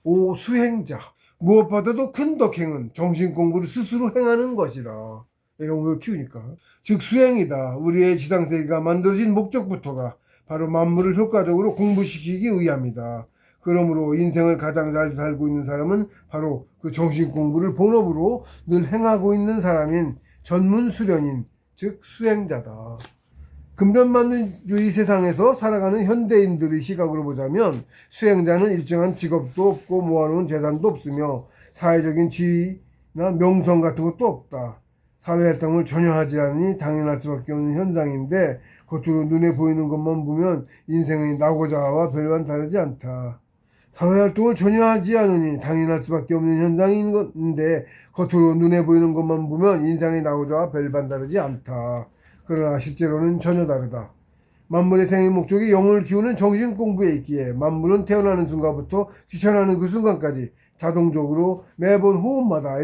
오 수행자. 무엇보다도 큰 덕행은 정신 공부를 스스로 행하는 것이다. 영을 키우니까. 즉 수행이다. 우리의 지상세계가 만들어진 목적부터가 바로 만물을 효과적으로 공부시키기 위함이다. 그러므로 인생을 가장 잘 살고 있는 사람은 바로 그 정신 공부를 본업으로 늘 행하고 있는 사람인 전문 수련인, 즉 수행자다. 근면만주의 세상에서 살아가는 현대인들의 시각으로 보자면 수행자는 일정한 직업도 없고 모아놓은 재산도 없으며 사회적인 지위나 명성 같은 것도 없다. 사회활동을 전혀 하지 않으니 당연할 수밖에 없는 현상인데 겉으로 눈에 보이는 것만 보면 인생의 나고자와 별반 다르지 않다. 사회활동을 전혀 하지 않으니 당연할 수밖에 없는 현상인 건데 겉으로 눈에 보이는 것만 보면 인생의 나고자와 별반 다르지 않다. 그러나 실제로는 전혀 다르다. 만물의 생의 목적이 영을 키우는 정신 공부에 있기에 만물은 태어나는 순간부터 귀천하는 그 순간까지 자동적으로 매번 호흡마다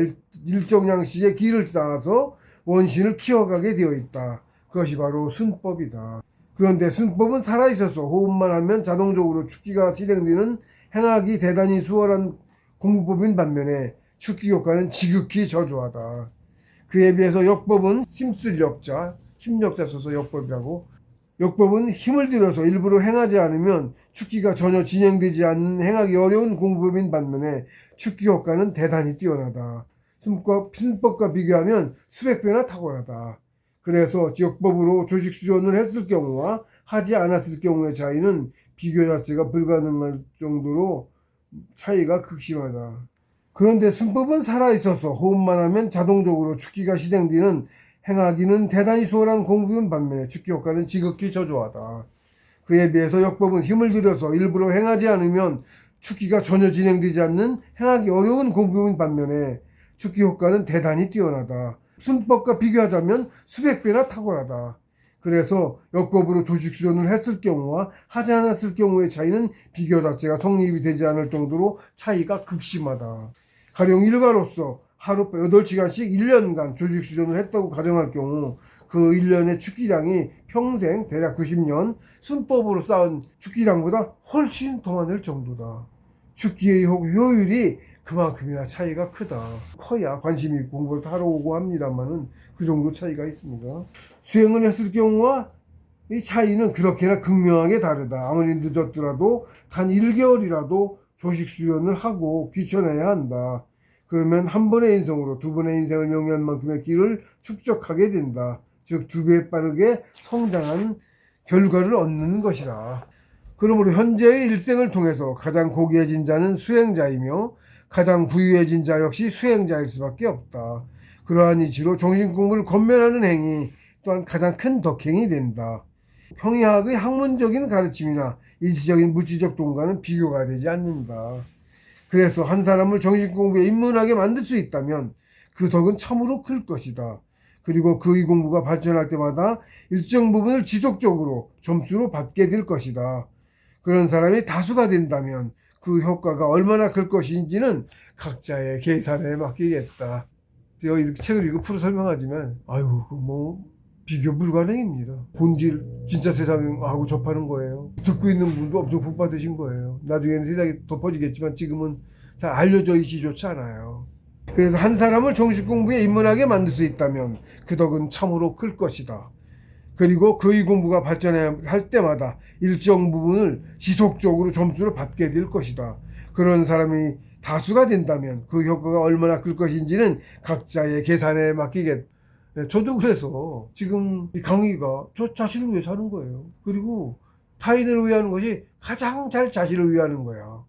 일정 양식의 기를 쌓아서 원신을 키워가게 되어 있다. 그것이 바로 순법이다. 그런데 순법은 살아있어서 호흡만 하면 자동적으로 축기가 실행되는 행하기 대단히 수월한 공부법인 반면에 축기 효과는 지극히 저조하다. 그에 비해서 역법은 힘쓸 역자, 힘역자 써서 역법이라고. 역법은 힘을 들여서 일부러 행하지 않으면 축기가 전혀 진행되지 않는 행하기 어려운 공부법인 반면에 축기 효과는 대단히 뛰어나다. 순법과 비교하면 수백 배나 탁월하다. 그래서 역법으로 조직 수련을 했을 경우와 하지 않았을 경우의 차이는 비교 자체가 불가능할 정도로 차이가 극심하다. 그런데 순법은 살아있어서 호흡만 하면 자동적으로 축기가 실행되는 행하기는 대단히 수월한 공부인 반면에 축기 효과는 지극히 저조하다. 그에 비해서 역법은 힘을 들여서 일부러 행하지 않으면 축기가 전혀 진행되지 않는 행하기 어려운 공부인 반면에 축기 효과는 대단히 뛰어나다. 순법과 비교하자면 수백 배나 탁월하다. 그래서 역법으로 조직 수련을 했을 경우와 하지 않았을 경우의 차이는 비교 자체가 성립이 되지 않을 정도로 차이가 극심하다. 가령 일가로서 하루 8시간씩 1년간 조직 수련을 했다고 가정할 경우 그 1년의 축기량이 평생 대략 90년 순법으로 쌓은 축기량보다 훨씬 더 많을 정도다. 축기의 효율이 그만큼이나 차이가 크다. 커야 관심이 있고 공부를 하러 오고 합니다만은 그 정도 차이가 있습니다. 수행을 했을 경우와 이 차이는 그렇게나 극명하게 다르다. 아무리 늦었더라도 단 1개월이라도 조직 수련을 하고 귀천해야 한다. 그러면 한 번의 인생으로 두 번의 인생을 영위한 만큼의 길을 축적하게 된다. 즉 2배 빠르게 성장한 결과를 얻는 것이다. 그러므로 현재의 일생을 통해서 가장 고귀해진 자는 수행자이며 가장 부유해진 자 역시 수행자일 수밖에 없다. 그러한 이치로 정신공부를 권면하는 행위 또한 가장 큰 덕행이 된다. 형이학의 학문적인 가르침이나 일시적인 물질적 동과는 비교가 되지 않는다. 그래서 한 사람을 정신공부에 입문하게 만들 수 있다면 그 덕은 참으로 클 것이다. 그리고 그의 공부가 발전할 때마다 일정 부분을 지속적으로 점수로 받게 될 것이다. 그런 사람이 다수가 된다면 그 효과가 얼마나 클 것인지는 각자의 계산에 맡기겠다. 제가 이렇게 책을 읽고 풀어 설명하지만 비교 불가능입니다. 본질 진짜 세상하고 접하는 거예요. 듣고 있는 분도 엄청 복 받으신 거예요. 나중에는 세상이 덮어지겠지만 지금은 잘 알려져 있지조차 않아요. 그래서 한 사람을 정식 공부에 입문하게 만들 수 있다면 그 덕은 참으로 클 것이다. 그리고 그의 공부가 발전할 때마다 일정 부분을 지속적으로 점수를 받게 될 것이다. 그런 사람이 다수가 된다면 그 효과가 얼마나 클 것인지는 각자의 계산에 맡기겠다. 저도 그래서 지금 이 강의가 저 자신을 위해 사는 거예요. 그리고 타인을 위하는 것이 가장 잘 자신을 위하는 거야.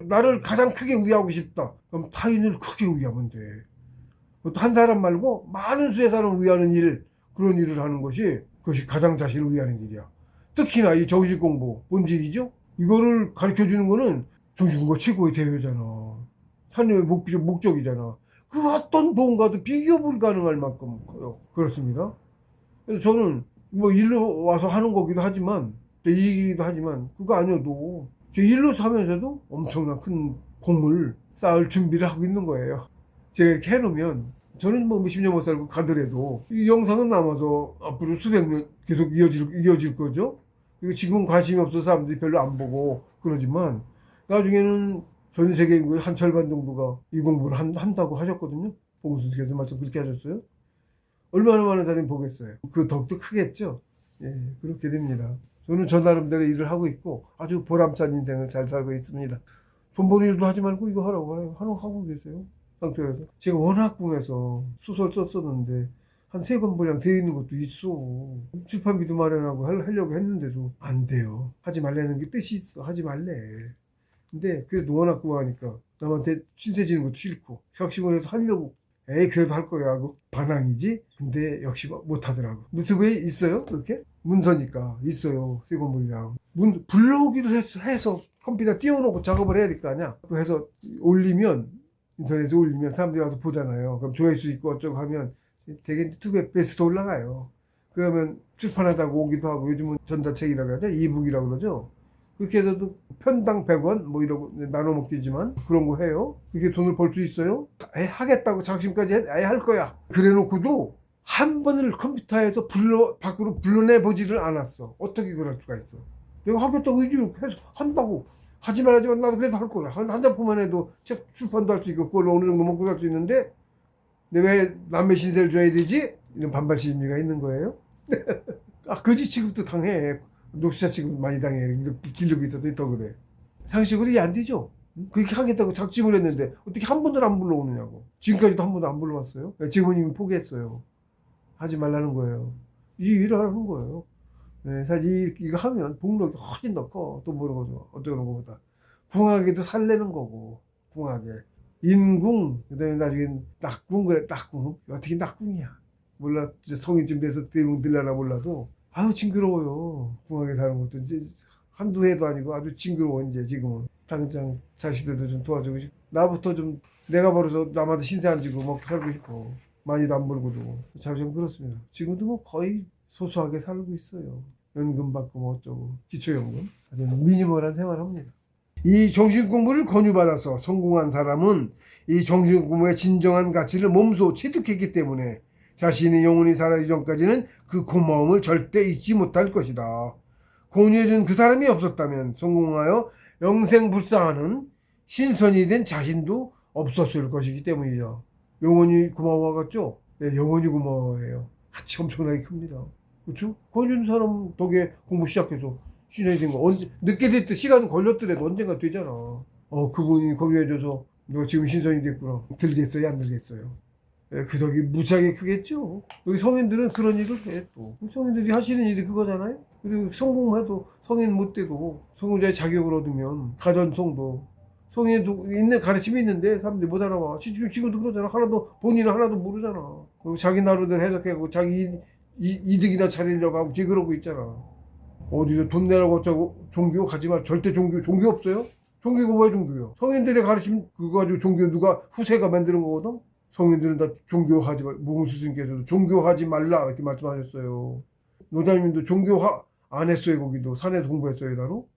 나를 가장 크게 위하고 싶다. 그럼 타인을 크게 위하면 돼. 한 사람 말고 많은 수의 사람을 위하는 일, 그런 일을 하는 것이 그것이 가장 자신을 위하는 일이야. 특히나 이 정신공부 본질이죠. 이거를 가르쳐주는 거는 정신공부 최고의 대회잖아. 삶의 목적이잖아. 그 어떤 돈과도 비교 불가능할 만큼 커요. 그렇습니다. 그래서 저는 일로 와서 하는 거기도 하지만 이 얘기도 하지만 그거 아니어도 제 일로 사면서도 엄청난 큰 공을 쌓을 준비를 하고 있는 거예요. 제가 이렇게 해놓으면 저는 몇십 년 못 살고 가더라도 이 영상은 남아서 앞으로 수백 년 계속 이어질 거죠. 그리고 지금 관심이 없어서 사람들이 별로 안 보고 그러지만 나중에는 전 세계 인구의 한 절반 정도가 이 공부를 한다고 하셨거든요. 봉수께서 말씀 그렇게 하셨어요. 얼마나 많은 사람이 보겠어요. 그 덕도 크겠죠. 예, 그렇게 됩니다. 저는 저 나름대로 일을 하고 있고 아주 보람찬 인생을 잘 살고 있습니다. 돈 버는 일도 하지 말고 이거 하라고 하고 계세요. 상태에서 제가 워낙 궁해서 소설 썼었는데 한 3권 분량 되어 있는 것도 있어. 출판비도 마련하고 하려고 했는데도 안 돼요. 하지 말라는 게 뜻이 있어. 하지 말래. 근데 그래도 워낙 구하니까 남한테 신세 지는 것도 싫고 혁신원에서 하려고 에이 그래도 할 거야 하고 반항이지. 근데 역시 못 하더라고. 유튜브에 있어요 그렇게? 문서니까 있어요. 3권 분량 불러오기로 해서 컴퓨터 띄워놓고 작업을 해야 될 거 아니야. 그래서 올리면 인터넷에 올리면 사람들이 와서 보잖아요. 그럼 조회수 있고 어쩌고 하면 되게 유튜브에 베스트 올라가요. 그러면 출판하자고 오기도 하고 요즘은 전자책이라고 하죠. 이북이라고 그러죠. 그렇게 해서도 편당 100원 뭐 이러고 나눠 먹기지만 그런 거 해요. 그렇게 돈을 벌 수 있어요? 하겠다고 작심까지 할 거야. 그래 놓고도 한 번을 컴퓨터에서 밖으로 불러내 보지를 않았어. 어떻게 그럴 수가 있어. 내가 하겠다고 의지를 해서 한다고. 하지 말라지만 나도 그래도 할 거야. 한 작품만 해도 책 출판도 할 수 있고 그걸로 어느 정도 먹고 살 수 있는데 근데 왜 남의 신세를 져야 되지? 이런 반발 심리가 있는 거예요. 거지 취급도 당해. 녹취자 취급 많이 당해. 기록이 있어도 더 그래. 상식으로 이해 안 되죠? 그렇게 하겠다고 작심을 했는데 어떻게 한 번도 안 불러오느냐고. 지금까지도 한 번도 안 불러왔어요. 지금은 이미 포기했어요. 하지 말라는 거예요. 이 일을 하는 거예요. 네, 사실 이거 하면 복록이 훨씬 더 커. 돈 버는 거죠. 어떤 거보다. 궁하게도 살래는 거고. 궁하게. 인궁, 그 다음에 나중에 낙궁, 그래, 낙궁. 어떻게 낙궁이야. 몰라, 성인쯤 돼서 대웅 들려나 몰라도. 아유, 징그러워요. 궁하게 사는 것도 이제 한두 해도 아니고 아주 징그러워, 이제 지금은. 당장 자식들도 좀 도와주고 싶고. 나부터 좀 내가 벌어서 남한테 신세 안 지고 먹고 살고 싶고. 많이도 안 벌고도. 좀 그렇습니다. 지금도 뭐 거의 소소하게 살고 있어요. 연금 받고 뭐 어쩌고. 기초연금. 아주 미니멀한 생활을 합니다. 이 정신공부를 권유받아서 성공한 사람은 이 정신공부의 진정한 가치를 몸소 체득했기 때문에 자신의 영혼이 살아기 전까지는 그 고마움을 절대 잊지 못할 것이다. 권유해준 그 사람이 없었다면 성공하여 영생불사하는 신선이 된 자신도 없었을 것이기 때문이죠. 영혼이 고마워하겠죠? 네, 영혼이 고마워해요. 가치 엄청나게 큽니다. 그렇죠? 권유준 사람 덕에 공부 시작해서 신선이 된 거. 언제, 늦게 됐든 시간 걸렸더라도 언젠가 되잖아. 그분이 권유해줘서 너 지금 신선이 됐구나. 들겠어요? 안 들겠어요? 예, 그 덕이 무지하게 크겠죠. 우리 성인들은 그런 일을 해 또. 성인들이 하시는 일이 그거잖아요. 그리고 성공해도 성인 못 돼도 성공자의 자격을 얻으면 가전성도 성인도 있는 가르침이 있는데 사람들이 못 알아봐. 지금도 그러잖아. 본인은 하나도 모르잖아. 그리고 자기 나름대로 해석하고 자기 이득이나 차리려고 하고 지금 그러고 있잖아. 어디서 돈 내라고 어쩌고 종교 가지 마. 절대 종교 없어요? 종교가 왜 종교요? 성인들의 가르침 그거 가지고 종교 누가 후세가 만드는 거거든? 성인들은 다 종교하지 말, 무공 스승께서도 종교하지 말라 이렇게 말씀하셨어요. 노자님도 종교화 안 했어요. 거기도 산에서 공부했어요. 나로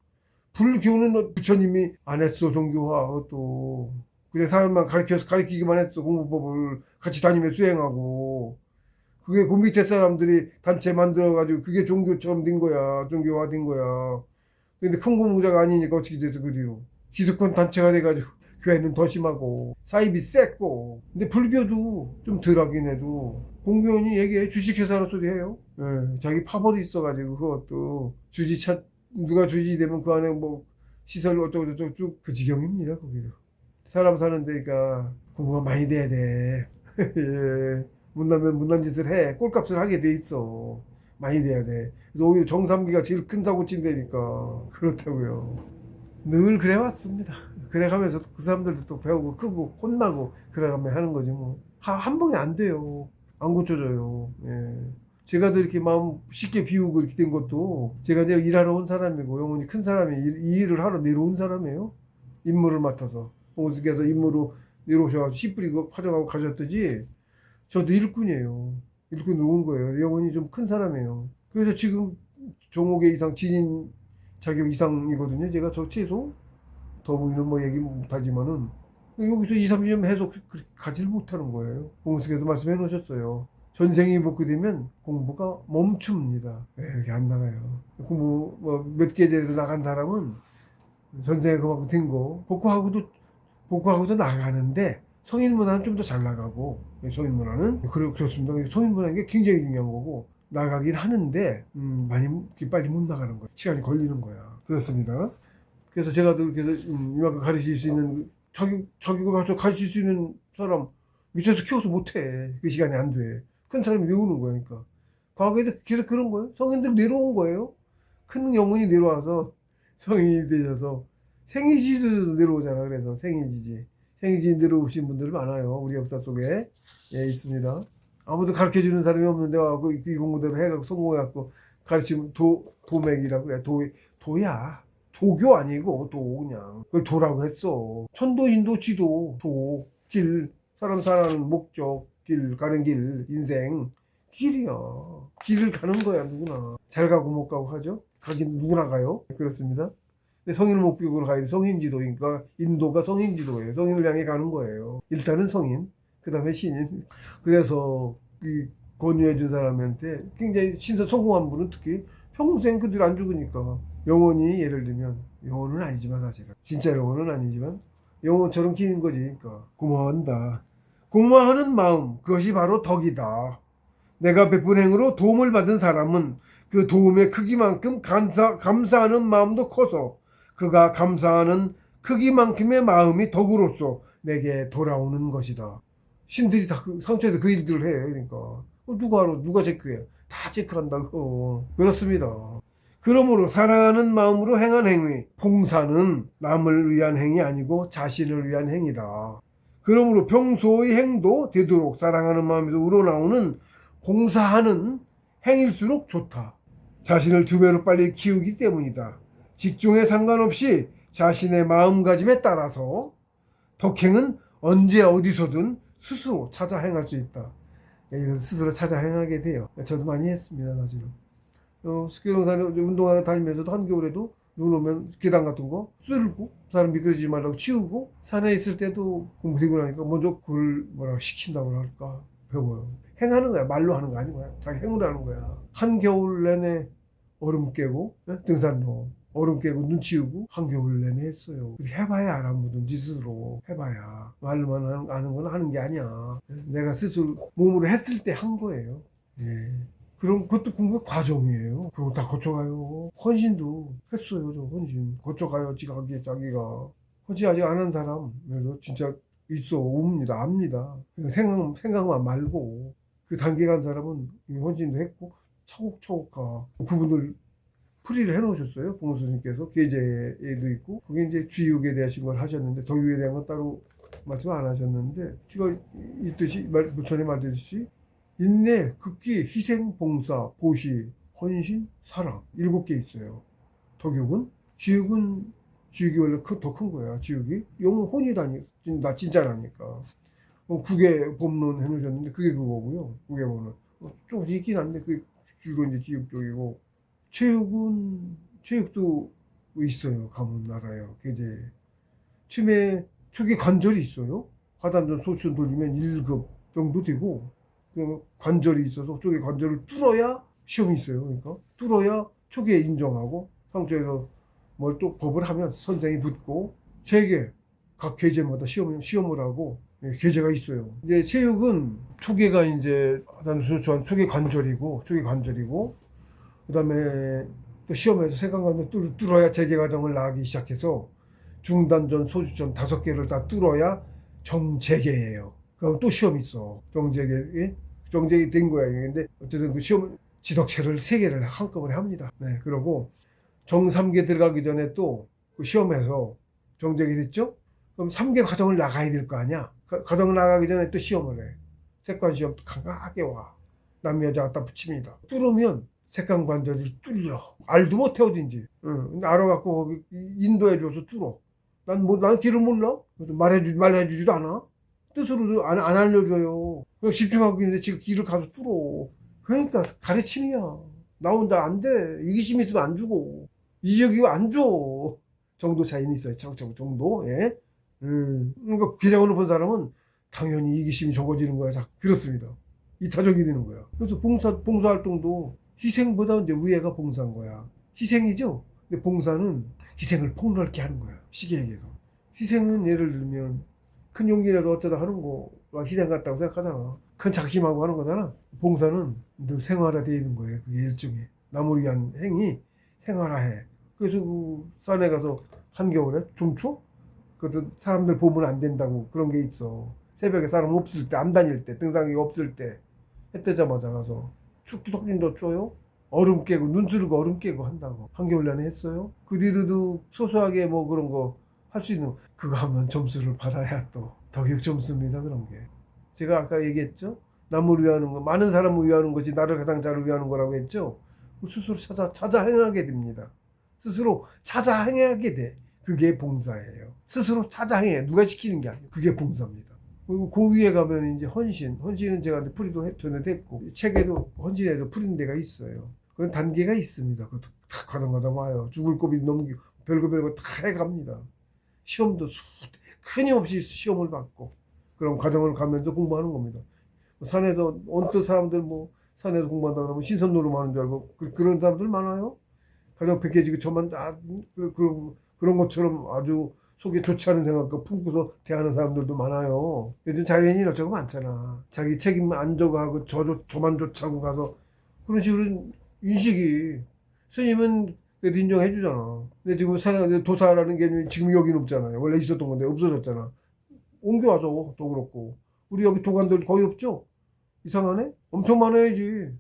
불교는 부처님이 안 했어. 종교화 그것도 그냥 사람만 가르치기만 했어. 공부법을 같이 다니며 수행하고 그게 그 밑에 사람들이 단체 만들어가지고 그게 종교처럼 된 거야. 종교화 된 거야. 근데 큰 공부자가 아니니까 어떻게 돼서 그 뒤로 기득권 단체가 돼가지고 교회는 더 심하고 사입이 셌고. 근데 불교도 좀 덜하긴 해도 공교원이 얘기해. 주식회사로 소리 해요. 예, 자기 파벌이 있어가지고 그것도 누가 주지 되면 그 안에 뭐 시설 어쩌고 저쩌고 쭉 그 지경입니다. 거기도 사람 사는 데니까 공부가 많이 돼야 돼. 예. 못나면 못난 짓을 해. 꼴값을 하게 돼 있어. 많이 돼야 돼. 그래서 오히려 정삼기가 제일 큰 사고 친다니까. 그렇다고요. 늘 그래왔습니다. 그래가면서 그 사람들도 또 배우고 크고 혼나고 그래가며 하는 거지 뭐. 한 번에 안 돼요. 안 고쳐져요. 예. 제가 더 이렇게 마음 쉽게 비우고 이렇게 된 것도 제가 내가 일하러 온 사람이고 영혼이 큰 사람이 이 일을 하러 내려온 사람이에요. 임무를 맡아서. 봉수께서 임무로 내려오셔가지고 씨 뿌리고 파정하고 가셨듯이 저도 일꾼이에요. 일꾼으로 온 거예요. 영혼이 좀 큰 사람이에요. 그래서 지금 종옥의 이상 진인 자격 이상이거든요. 제가 저 최소 더보이는 뭐 얘기 못하지만은 여기서 2, 30년 해서 가지를 못하는 거예요. 공수께서 말씀해 놓으셨어요. 전생이 복구되면 공부가 멈춥니다. 여기 안 나가요. 공부 몇 계제로 나간 사람은 전생에 그만큼 된 거 복구하고도 복구하고도 나가는데 성인 문화는 좀 더 잘 나가고, 성인 문화는 그렇습니다. 성인 문화는 게 굉장히 중요한 거고 나가긴 하는데 많이 빨리 못 나가는 거야. 시간이 걸리는 거야. 그렇습니다. 그래서 제가 그래서 이만큼 가르칠 수 있는 자기가 가서 가르칠 수 있는 사람 밑에서 키워서 못해. 그 시간이 안 돼. 큰 사람이 내오는 거니까. 과거에도 계속 그런 거예요. 성인들 내려온 거예요. 큰 영혼이 내려와서 성인이 되셔서 생이지도 내려오잖아. 그래서 생이지 내려오신 분들이 많아요. 우리 역사 속에 있습니다. 아무도 가르쳐주는 사람이 없는데 와갖고 이 공부대로 해갖고 성공해갖고 가르치면 도맥이라고 그래. 도야. 도교 아니고 그냥 그걸 도라고 했어. 천도 인도 지도 길 사람 사는 목적 길 가는 길 인생 길이야. 길을 가는 거야. 누구나 잘 가고 못 가고 하죠. 가긴 누구나 가요. 그렇습니다. 근데 성인 목적으로 가야 돼. 성인지도니까 인도가 성인지도예요. 성인을 향해 가는 거예요. 일단은 성인, 그 다음에 신인. 그래서 이 권유해 준 사람한테 굉장히 성공한 분은 특히 평생 그들 안 죽으니까 영혼이 예를 들면 영혼은 아니지만 사실은 진짜 영혼은 아니지만 영혼처럼 기는 거지. 그러니까 고마워한다. 고마워하는 마음 그것이 바로 덕이다. 내가 베푼 행으로 도움을 받은 사람은 그 도움의 크기만큼 감사하는 마음도 커서 그가 감사하는 크기만큼의 마음이 덕으로서 내게 돌아오는 것이다. 신들이 다 상처에서 그 일들을 해. 그러니까 누가 알아? 누가 체크해? 다 체크한다고. 그렇습니다. 그러므로 사랑하는 마음으로 행한 행위, 봉사는 남을 위한 행위 아니고 자신을 위한 행위다. 그러므로 평소의 행도 되도록 사랑하는 마음에서 우러나오는 봉사하는 행일수록 좋다. 자신을 2배로 빨리 키우기 때문이다. 직종에 상관없이 자신의 마음가짐에 따라서 덕행은 언제 어디서든 스스로 찾아 행할 수 있다. 스스로 찾아 행하게 돼요. 저도 많이 했습니다. 사실은. 스키롱산 운동하러 다니면서도 한겨울에도 눈 오면 계단 같은 거 쓸고 사람 미끄러지지 말라고 치우고 산에 있을 때도 공부 되고 나니까 먼저 그걸 시킨다고 할까 배워요. 행하는 거야. 말로 하는 거 아닌 거야. 자기 행으로 하는 거야. 한겨울 내내 얼음 깨고 등산로 얼음 깨고 눈 치우고 한겨울 내내 했어요. 해봐야 알아. 뭐든지 스스로 해봐야. 말로만 아는 건 하는 게 아니야. 내가 스스로 몸으로 했을 때 한 거예요. 예. 그럼 그것도 공부의 과정이에요. 그거 다 거쳐가요. 헌신도 했어요. 저 헌신 거쳐가요. 자기가 헌신 아직 안 한 사람 그래서 진짜 있어 옵니다. 압니다. 생각만 말고 그 단계 간 사람은 헌신도 했고 차곡차곡 가. 그분들 풀이를 해놓으셨어요. 부모 스님께서 계제에도 있고 그게 이제 주의육에 대하신 걸 하셨는데 덕육에 대한 건 따로 말씀 안 하셨는데 제가 있듯이 부처님 말듯이 인내, 극기, 희생, 봉사, 보시, 헌신, 사랑 7개 있어요. 덕육은 지육이 원래 더 큰 거야. 지육이 영혼 혼이라니 나 진짜라니까. 9개 법론 해놓으셨는데 그게 그거고요. 9개 법론 조금씩 있긴 한데 그게 주로 이제 지육 쪽이고 체육도 있어요. 가문 나라요. 이제 치매 초기 관절이 있어요. 화단전 소추전 돌리면 1급 정도 되고 관절이 있어서 쪽에 관절을 뚫어야 시험이 있어요. 그러니까 뚫어야 초기에 인정하고 상처에서 뭘 또 법을 하면 선생이 붙고 3개 각 계제마다 시험을 하고 계제가 있어요. 이제 체육은 초기가 이제 화단전 초기 관절이고 그다음에 또 시험에서 세관관을 뚫어야 재계 과정을 나가기 시작해서 중단전, 소주전 5개를 다 뚫어야 정재계예요. 그럼 또 시험이 있어. 정재계 된 거야. 근데 어쨌든 그 시험 지덕체를 3개를 한꺼번에 합니다. 네, 그러고 정3계 들어가기 전에 또 그 시험에서 정재계 됐죠? 그럼 3개 과정을 나가야 될 거 아니야. 과정을 나가기 전에 또 시험을 해. 색관 시험 강하게 와. 남녀 여자 갖다 붙입니다. 뚫으면 색감 관절이 뚫려. 알도 못해 어딘지. 근데 알아갖고 거기 인도해줘서 뚫어. 난 길을 몰라. 말해주지도 않아. 뜻으로도 안 알려줘요. 그냥 집중하고 있는데 지금 길을 가서 뚫어. 그러니까 가르침이야. 나 혼자 안 돼. 이기심 있으면 안 주고. 이적이고 안 줘. 정도 차이는 있어요. 정도. 예. 그러니까 기장으로 본 사람은 당연히 이기심이 적어지는 거야. 그렇습니다. 이타적이 되는 거야. 그래서 봉사활동도 희생보다 이제 위에가 봉사인 거야. 희생이죠? 근데 봉사는 희생을 폭넓게 하는 거야. 시계에게서. 희생은 예를 들면 큰 용기라도 어쩌다 하는 거가 희생 같다고 생각하잖아. 큰 작심하고 하는 거잖아. 봉사는 늘 생활화되어 있는 거예요. 그게 일종의 남을 위한 행위, 생활화해. 그래서 그 산에 가서 한겨울에 춤춰? 그것도 사람들 보면 안 된다고 그런 게 있어. 새벽에 사람 없을 때, 안 다닐 때, 등산객 없을 때 해 뜨자마자 가서 축구석진도 춰요? 얼음 깨고 눈 쓰고 얼음 깨고 한다고 한겨울 내내 했어요. 그 뒤로도 소소하게 뭐 그런 거 할 수 있는 그거 하면 점수를 받아야 또 덕육 점수입니다. 그런 게 제가 아까 얘기했죠. 남을 위하는 거 많은 사람을 위하는 거지 나를 가장 잘 위하는 거라고 했죠. 스스로 찾아 행하게 됩니다. 스스로 찾아 행하게 돼. 그게 봉사예요. 스스로 찾아 행해. 누가 시키는 게 아니에요. 그게 봉사입니다. 그리고 그 위에 가면 이제 헌신은 제가 풀이도 전에됐고 책에도 헌신에도 풀인 데가 있어요. 그런 단계가 있습니다. 그것도 다 가당가당 와요. 죽을 고비 넘기고 별거 다 해갑니다. 시험도 끊임없이 시험을 받고 그런 과정을 가면서 공부하는 겁니다. 산에서 언뜻 사람들 뭐 산에서 공부한다 그러면 신선노름 하는 줄 알고 그런 사람들 많아요. 가정 패키지 저만 그런 것처럼 아주 속에 좋지 않은 생각과 품고서 대하는 사람들도 많아요. 요즘 자연인이 어쩌고 많잖아. 자기 책임 안 져가고 저만 좋자고 가서 그런 식으로 인식이 스님은 그래도 인정해 주잖아. 근데 지금 도사라는 개념이 지금 여기는 없잖아요. 원래 있었던 건데 없어졌잖아. 옮겨와서 또 그렇고 우리 여기 도관들 거의 없죠? 이상하네? 엄청 많아야지.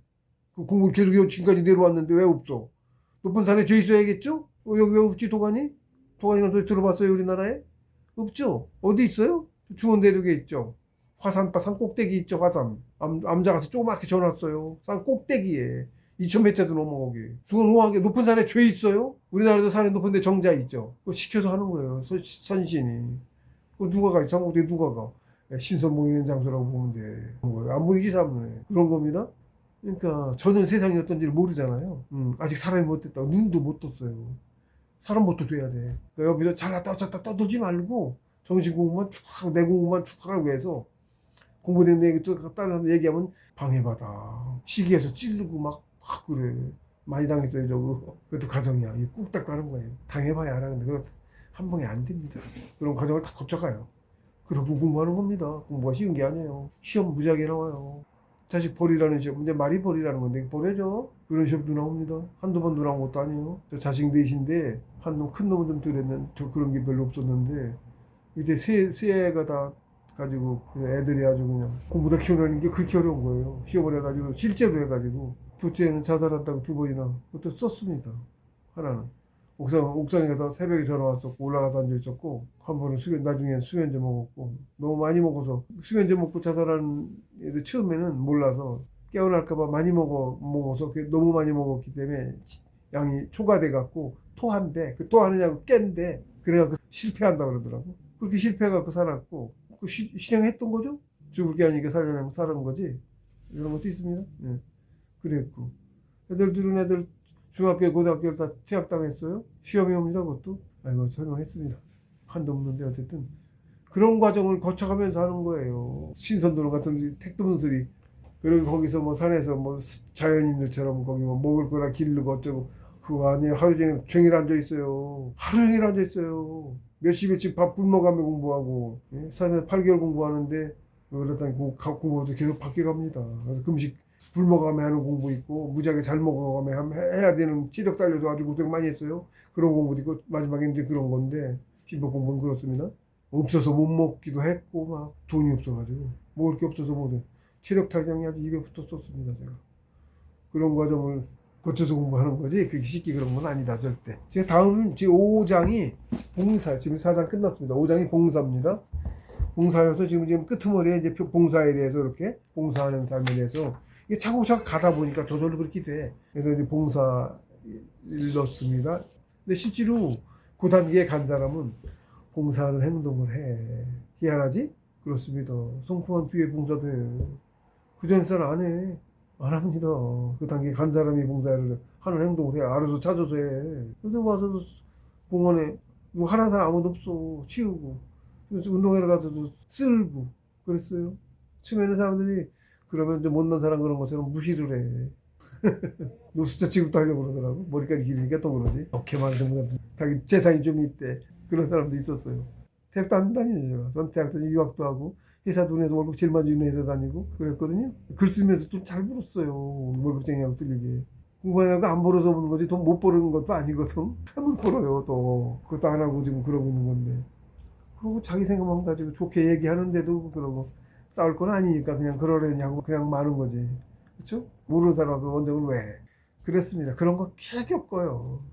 그 공부를 계속 지금까지 내려왔는데 왜 없어? 높은 산에 져 있어야겠죠? 여기 왜 없지 도관이? 도관이라는 소리 들어봤어요 우리나라에? 없죠? 어디 있어요? 중원대륙에 있죠. 화산바 산 꼭대기 있죠. 화산 암자같이 조그맣게 져놨어요. 산 꼭대기에 2000m도 넘어 거기. 중원호하게 높은 산에 죄 있어요? 우리나라도 산에 높은 데 정자 있죠. 그거 시켜서 하는 거예요. 선신이. 그 누가 가? 산 꼭대기 누가 가? 신선 모이는 장소라고 보면 돼. 안 보이지 사람은. 그런 겁니다. 그러니까 저는 세상이 어떤지를 모르잖아요. 아직 사람이 못 됐다. 눈도 못 떴어요. 사람부터 돼야 돼. 그러니까 여기서 잘났다 졌다 떠들지 말고 정신 공부만 쭉 하고 내 공부만 쭉 하라고 해서 공부된 얘기 또 다른 얘기하면 방해받아. 시기에서 찌르고 막 그래. 많이 당했어요 저거. 그것도 과정이야. 꾹 닦고 하는 거예요. 당해봐야 알아는데 그거 한 방에 안 됩니다. 그런 과정을 다 거쳐가요. 그러고 공부하는 겁니다. 공부가 쉬운 게 아니에요. 시험 무지하게 나와요. 자식 버리라는 시험, 근데 말이 버리라는 건데 버려줘. 그런 시험도 나옵니다. 한두 번도 나온 것도 아니에요. 저 자식 넷인데 한 놈 큰 놈은 좀 덜했는 저 그런 게 별로 없었는데 이제 세 애가 다 가지고 애들이 아주 그냥 공부다 키우는 게 그렇게 어려운 거예요. 시험을 해가지고 실제로 해가지고 둘째는 자살한다고 2번이나 그것도 썼습니다. 하나는 옥상에 가서 새벽에 전화 왔었고 올라가서 앉아 있었고 한 번은 나중엔 수면제 먹었고 너무 많이 먹어서 수면제 먹고 자살한 애들 처음에는 몰라서 깨어날까봐 많이 먹어서 너무 많이 먹었기 때문에 양이 초과돼 갖고 토한대 그 토하느냐고 깬대 그래갖고 실패한다 그러더라고. 그렇게 실패해갖고 살았고 실행했던 거죠. 죽을 게 아니니까 살려내면 살은 거지. 이런 것도 있습니다. 네. 그랬고 들은 애들 중학교, 고등학교를 다 퇴학당했어요. 시험이 옵니다, 그것도. 아이고, 설명했습니다. 한도 없는데, 어쨌든. 그런 과정을 거쳐가면서 하는 거예요. 신선도로 같은 택도 없는 소리. 그리고 거기서 뭐 산에서 뭐 자연인들처럼 거기 뭐 먹을 거나 기르고 어쩌고. 그거 아니에요. 하루 종일 앉아있어요. 하루 종일 앉아있어요. 몇십 밥 굶어가며 공부하고. 예? 산에서 8개월 공부하는데, 그러다니 공부도 계속 바뀌어갑니다. 그래서 금식 굶어가며 하는 공부 있고 무지하게 잘 먹어가며 해야 되는 체력 달려도 아주 고생 많이 했어요. 그런 공부도 있고 마지막에 이제 그런 건데 신법 공부는 그렇습니다. 없어서 못 먹기도 했고 막 돈이 없어가지고 먹을 게 없어서 못해. 체력 타령이 아주 입에 붙었었습니다. 제가 그런 과정을 거쳐서 공부하는 거지 그게 쉽게 그런 건 아니다 절대. 제가 다음 제 5장이 봉사. 지금 4장 끝났습니다. 5장이 봉사입니다. 봉사여서 지금 끄트머리에 이제 봉사에 대해서 이렇게 봉사하는 삶에 대해서 이게 차곡차곡 가다 보니까 저절로 그렇게 돼. 그래서 이제 봉사를 넣습니다. 근데 실제로 그 단계에 간 사람은 봉사하는 행동을 해. 희한하지? 그렇습니다. 성품한 뒤에 봉사도 해. 그 전에 사람 안 해. 안 합니다. 그 단계에 간 사람이 봉사를 하는 행동을 해. 알아서 찾아서 해. 그래서 와서 공원에 누구 하는 사람 아무도 없어. 치우고. 그래서 운동회를 가서도 쓸고 그랬어요. 처음에는 사람들이 그러면 좀 못난 사람 그런 것처럼 무시를 해. 너 숫자 취급도 하려고 그러더라고. 머리까지 기니까 또 그러지. 좋게 만든 것 같은. 자기 재산이 좀 있대. 그런 사람도 있었어요. 대학도 안 다니죠. 전 대학도 유학도 하고 회사 눈에서 월급 제일 많이 주는 회사 다니고 그랬거든요. 글 쓰면서 또 잘 벌었어요. 월급쟁이하고 틀리게. 공부하냐고 안 벌어서 버는 거지 돈 못 버는 것도 아니거든. 하면 벌어요 또. 그것도 안 하고 지금 그러고 있는 건데. 그러고 자기 생각만 가지고 좋게 얘기하는데도 그러고 싸울 건 아니니까 그냥 그러려냐고 그냥 마는 거지. 그렇죠? 모르는 사람한테 원정을 왜? 그랬습니다. 그런 거 꽤 겪어요.